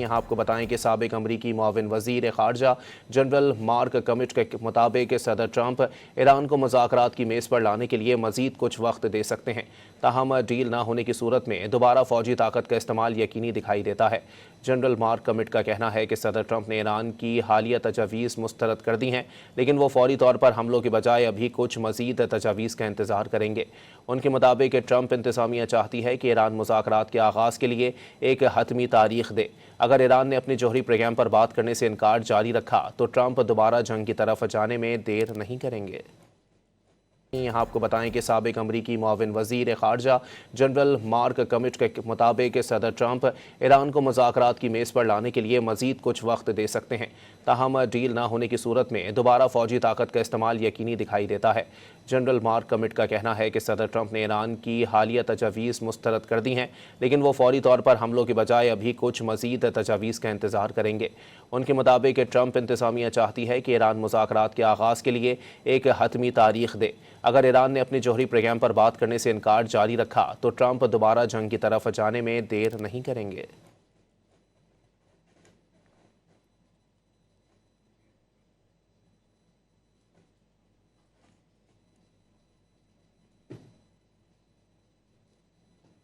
यहाँ आपको बताएं कि साबिक अमरीकी मुआविन वज़ीर ख़ारजा जनरल मार्क कमिट के मुताबिक सदर ट्रंप ईरान को मुज़ाकरात की मेज़ पर लाने के लिए मज़ीद कुछ वक्त दे सकते हैं। ताहम डील न होने की सूरत में दोबारा फ़ौजी ताकत का इस्तेमाल यकीनी दिखाई देता है। जनरल मार्क कमिट का कहना है कि सदर ट्रंप ने ईरान की हालिया तजावीज़ मुस्तरद कर दी हैं, लेकिन वो फौरी तौर पर हमलों के बजाय अभी कुछ मज़ीद तजावीज़ का इंतज़ार करेंगे। उनके मुताबिक ट्रंप इंतज़ामिया चाहती है कि ईरान मुज़ाकरात के आगाज़ के लिए एक हतमी तारीख दे। अगर ईरान ने अपने जौहरी प्रोग्राम पर बात करने से इनकार जारी रखा तो ट्रंप दोबारा जंग की तरफ जाने में देर नहीं करेंगे। यहाँ आपको बताएं कि साबिक अमरीकी मुआविन वज़ीर ख़ारजा जनरल मार्क कमिट के मुताबिक सदर ट्रंप ईरान को मुज़ाकरात की मेज़ पर लाने के लिए मज़ीद कुछ वक्त दे सकते हैं। ताहम डील न होने की सूरत में दोबारा फ़ौजी ताकत का इस्तेमाल यकीनी दिखाई देता है। जनरल मार्क कमिट का कहना है कि सदर ट्रंप ने ईरान की हालिया तजावीज़ मुस्तरद कर दी हैं, लेकिन वो फौरी तौर पर हमलों के बजाय अभी कुछ मज़ीद तजावीज़ का इंतज़ार करेंगे। उनके मुताबिक ट्रंप इंतज़ामिया चाहती है कि ईरान मुज़ाकरात के आगाज़ के लिए एक हतमी तारीख दे। अगर ईरान ने अपने जौहरी प्रोग्राम पर बात करने से इनकार जारी रखा तो ट्रंप दोबारा जंग की तरफ जाने में देर नहीं करेंगे।